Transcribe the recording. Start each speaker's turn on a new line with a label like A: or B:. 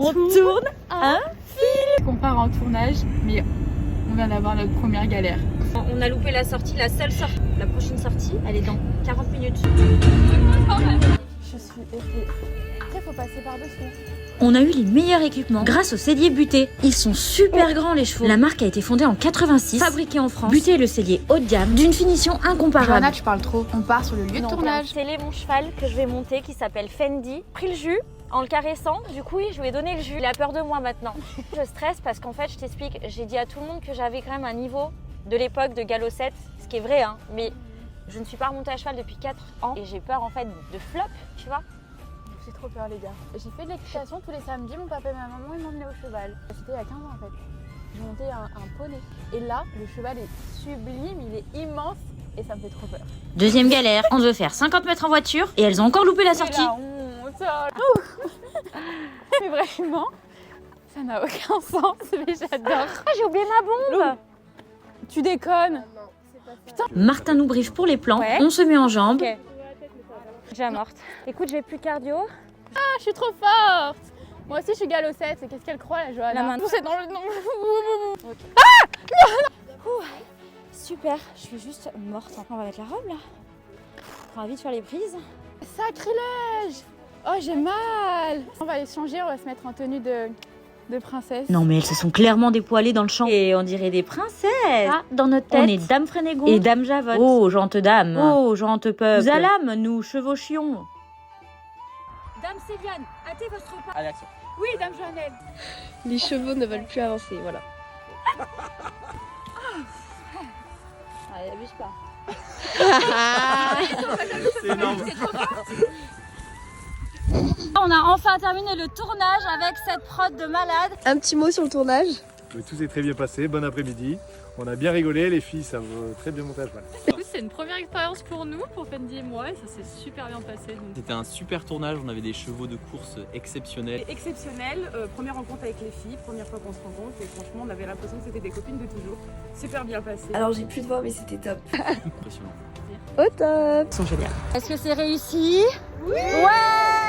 A: On tourne un
B: On part en tournage, mais on vient d'avoir notre première galère.
A: On a loupé la sortie, la seule sortie. La prochaine sortie, elle est dans 40 minutes.
B: Je suis effrayée. Après, faut passer par-dessus.
C: On a eu les meilleurs équipements grâce aux celliers Buté. Ils sont super grands les chevaux. La marque a été fondée en 86, fabriquée en France. Buté est le cellier haut de gamme, d'une finition incomparable.
B: Johanna, tu parles trop. On part sur le lieu de tournage.
A: C'est mon cheval que je vais monter qui s'appelle Fendi. Pris le jus en le caressant, du coup je lui ai donné le jus. Il a peur de moi maintenant. Je stresse parce qu'en fait, je t'explique, j'ai dit à tout le monde que j'avais quand même un niveau de l'époque de galop 7, ce qui est vrai, hein, mais je ne suis pas remontée à cheval depuis 4 ans et j'ai peur en fait de flop, tu vois.
B: J'ai trop peur, les gars. J'ai fait de l'équitation tous les samedis. Mon papa et ma maman ils m'emmenaient au cheval. C'était il y a 15 ans en fait. J'ai monté un poney. Et là, le cheval est sublime, il est immense et ça me fait trop peur.
C: Deuxième galère, on devait faire 50 mètres en voiture et elles ont encore loupé la sortie.
B: La honte. Mais vraiment, ça n'a aucun sens, mais j'adore.
A: Ah, j'ai oublié ma bombe.
B: Tu déconnes.
C: Martin nous briefe pour les plans,
A: Ouais.
C: on se met en jambes.
A: Ok. J'ai morte. Écoute, j'ai plus cardio.
B: Ah, je suis trop forte. Moi aussi, je suis galop 7. Et qu'est-ce qu'elle croit, la Johanna?
A: La main.
B: C'est dans le nom.
A: Super, je suis juste morte. On va mettre la robe là. On va vite faire les prises.
B: Sacrilège. Oh, j'ai mal. On va aller changer, on va se mettre en tenue de princesse.
C: Non mais elles se sont clairement dépoilées dans le champ. Et on dirait des princesses. Ah, dans notre tête. On est Dame Frénégon et Dame Javotte. Oh, gente dame. Oh, gente peuple. Nous allâmes, nous chevauchions.
A: Dame Céliane, hâtez votre pas.
D: Allez, action.
B: Oui, Dame Joannelle.
E: Les chevaux ne veulent plus avancer, voilà.
A: Allez, abuse pas.
D: C'est énorme.
A: On a enfin terminé le tournage avec cette prod de malade.
E: Un petit mot sur le tournage.
F: Tout s'est très bien passé, bon après-midi. On a bien rigolé, les filles savent très bien monter à cheval.
G: C'est une première expérience pour nous, pour Fendi et moi, et ça s'est super bien passé. Donc.
D: C'était un super tournage, on avait des chevaux de course exceptionnels.
H: Exceptionnel, première rencontre avec les filles, première fois qu'on se rencontre et franchement on avait l'impression que c'était des copines de toujours. Super bien passé.
E: Alors j'ai plus de voix mais c'était top.
D: Impressionnant.
E: Au top.
D: Ils sont géniaux.
A: Est-ce que c'est réussi? Oui. Ouais.